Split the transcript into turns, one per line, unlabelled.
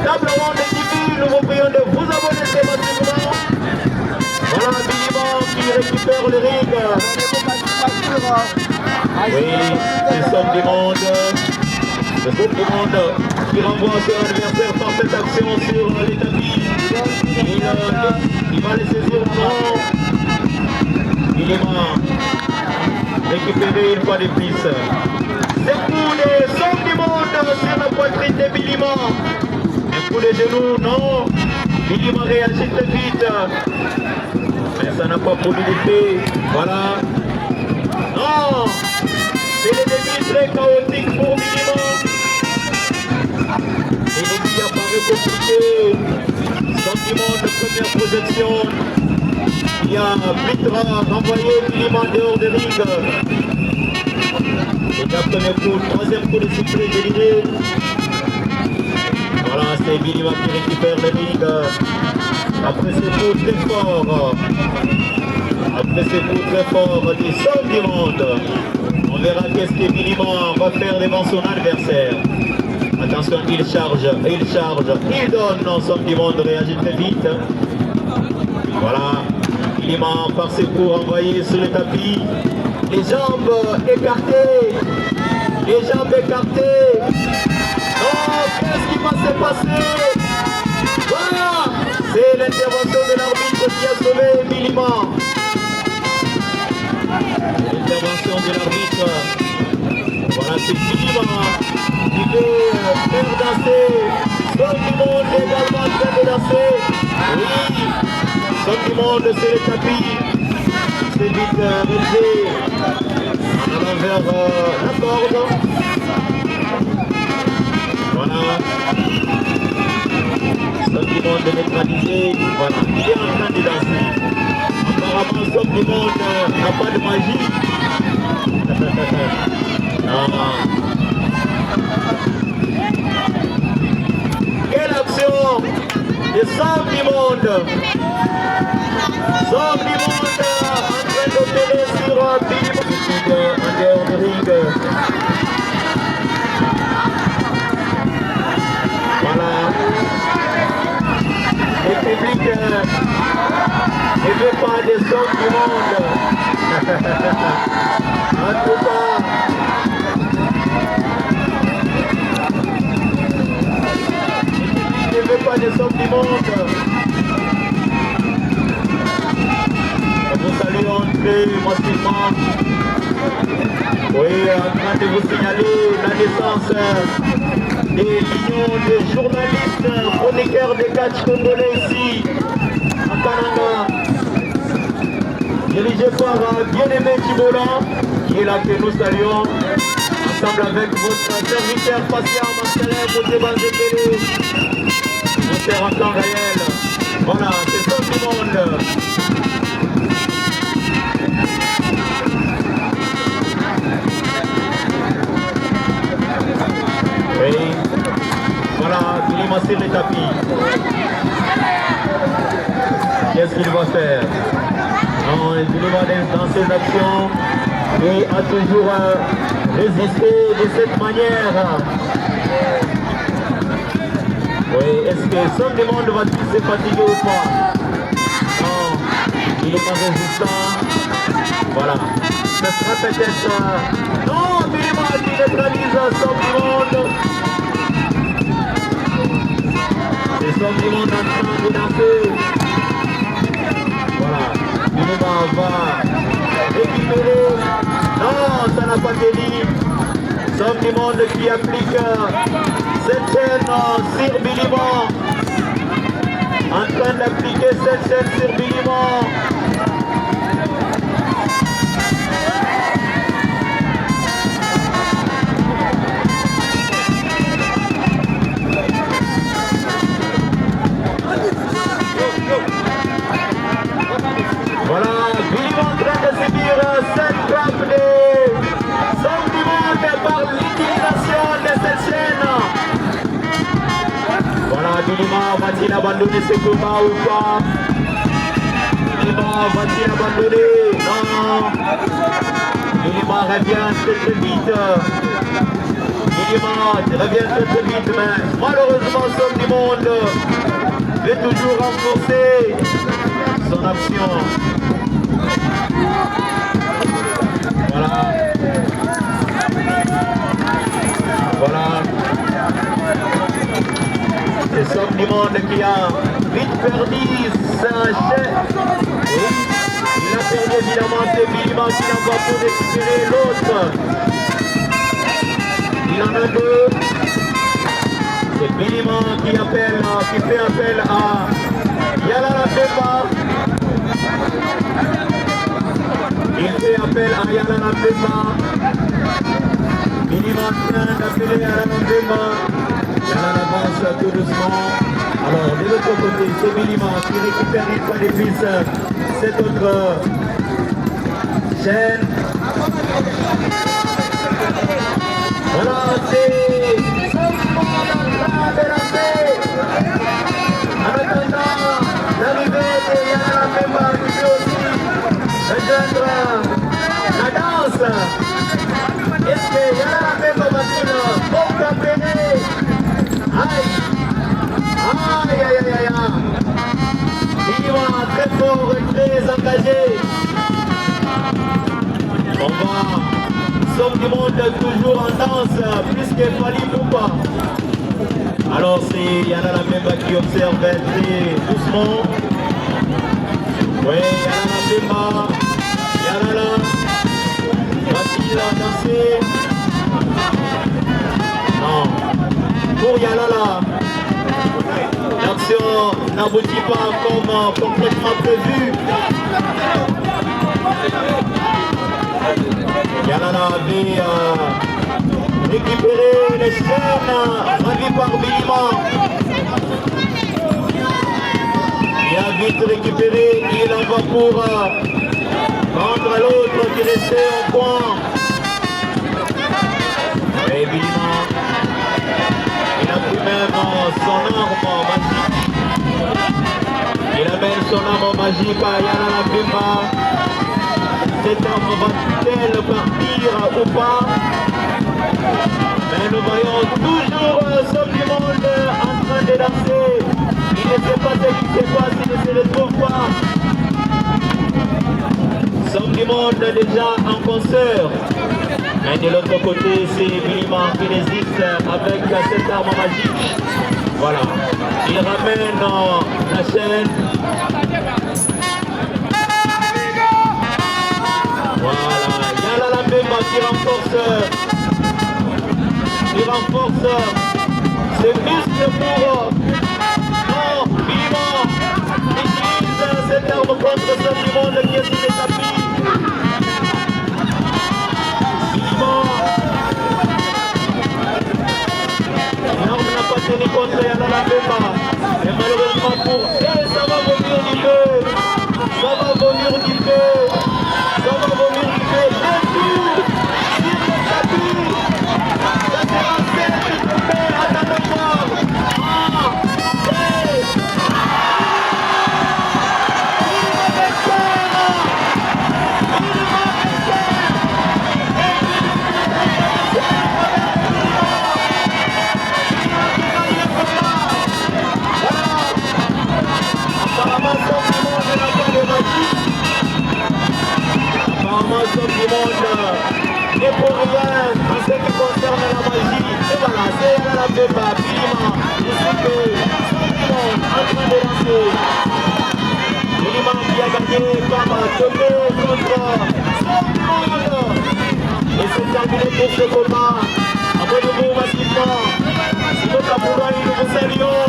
table ronde TV, nous vous prions de vous abonner très massivement. Voilà Billy qui récupère le ring. Oui, le somme du monde. Le somme du monde qui renvoie son adversaire par cette action sur les tapis. Il va les saisir non. Billy récupéré une fois de plus. C'est coup de somme du monde sur la poitrine de Billy. Un coup de genou, non. Billy réagit très vite. Mais ça n'a pas produit d'effet. Voilà. Non. C'est le début très chaotique pour Billy. Et le but apparaît compliqué. Sentiment de première projection. Il y a Vitra renvoyé Billy dehors de ring. Et le premier coup, troisième coup de sifflet déliré. Voilà, c'est Billy qui récupère le ring. Après ce coup très fort. Après ce coup très fort du somme du monde. On verra qu'est-ce que Billy va faire devant son adversaire. Attention, il charge, il donne, non, somme du monde réagit très vite. Voilà, Billy par ses coups envoyés sur le tapis. Les jambes écartées. Oh, qu'est-ce qui va se passer? Voilà, c'est l'intervention de l'arbitre qui a sauvé Billy. L'intervention de l'arbitre. Voilà, c'est Billy qui veut faire danser. Somme du monde également en train de danser. Oui, somme du monde, c'est le tapis. C'est vite relevé. En allant vers la corde. Voilà. Somme du monde neutralisé. Voilà, il est en train de danser. Apparemment, somme du monde n'a pas de magie. Non. Quelle action de somme du monde. Somme du monde en train d'opérer sur Billy en dehors de ring. Voilà. Le public ne veut pas des sommes du monde. En tout cas, le public ne veut pas des sommes du monde. Nous saluons très massivement. Oui, en train de vous signaler la naissance des millions de journalistes, chroniqueurs de catch congolais ici, à Kananga. Dirigé par Bien-Aimé Thibola, qui est là que nous saluons, ensemble avec votre serviteur patient Marcelin Mouteba-Zekele, mon cher en temps réel. Voilà, c'est tout le monde. Oui, voilà, il est massé les tapis. Qu'est-ce qu'il va faire? Non, il va dans ses actions et a toujours résisté de cette manière. Oui, est-ce que son demande va-t-il se fatiguer ou pas? Non, il est pas résistant. Voilà. Ce sera peut-être... Non, Billy qui neutralise son monde. C'est son monde en train de danser. Voilà. Billy va récupérer. Non, ça n'a pas tenu. Somme du monde qui applique cette chaîne sur Billy. En train d'appliquer cette chaîne sur Billy. Voilà, Billy en train de subir cette frappe de somme du monde par l'utilisation de cette chaîne. Voilà, Billy va-t-il abandonner ce combat ou pas? Billy va-t-il abandonner? Non. Billy revient très vite. Billy revient très vite, mais malheureusement somme du monde veut toujours renforcer son action. Voilà. Voilà. C'est somme du monde qui a vite perdu sa chef. Oui. Il a perdu évidemment ses Bilima qui n'a pas pu récupérer l'autre. Il en a deux. C'est Bilima qui fait appel à Yalala Bemba. Il fait appel à Yalala Bemba. Bilima vient d'appeler Yalala Bemba. Yalala avance tout doucement. Alors de l'autre côté, c'est Bilima qui récupère une fois de plus cette autre chaîne. Voilà, c'est de la paix. En attendant l'arrivée de Yalala Bemba qui peut aussi rejoindre la danse. Est-ce que Yalala Bemba va-t-il compter? Aïe, aïe, aïe, aïe, aïe. Bilima très fort et très engagé. On va, somme du monde toujours en danse, plus que Fali Poupa. Alors c'est Yalala Bemba qui observe très doucement. Oui, Yalala Bemba, Yalala, va-t-il danser? Non. Pour Yalala, l'action n'aboutit pas comme complètement prévu. Yalala avait récupéré les chaînes ravies par Bilima. Il a vite récupéré, il en va pour prendre l'autre qui restait en coin. Et Bilima, il a pris même son arme magique. Il amène son arme magique à Yalala Bemba. Cette arme va-t-elle partir ou pas? Mais nous voyons toujours somme du monde en train de danser. Il ne sait pas ce qui se passe, il ne se retrouve pas. Somme du monde déjà en concert. Mais de l'autre côté, c'est Bilima qui résiste avec cette arme magique. Voilà. Il ramène la chaîne. Voilà, Yalala Bemba qui renforce ses muscles pour Bilima utilise cette arme contre somme du monde qui est sur les tapis. Bilima, l'arme n'a pas tenu contre Yalala Bemba. Et malheureusement pour elle, ça va vomir du feu. Ça va vomir du feu. Ça va vomir du feu. Un tour sur le tapis. Ça sera fait, s'il te plaît, attendez-moi. Apparemment, somme du monde n'est pour rien en ce qui concerne la magie. Et voilà, c'est Yalala Bemba, Bilima, je sais que somme du monde en train de danser. Bilima qui a gagné par Tomé contre somme du monde. Et c'est terminé pour ce combat. Abonnez-vous massivement. Si vous êtes nous vous saluons.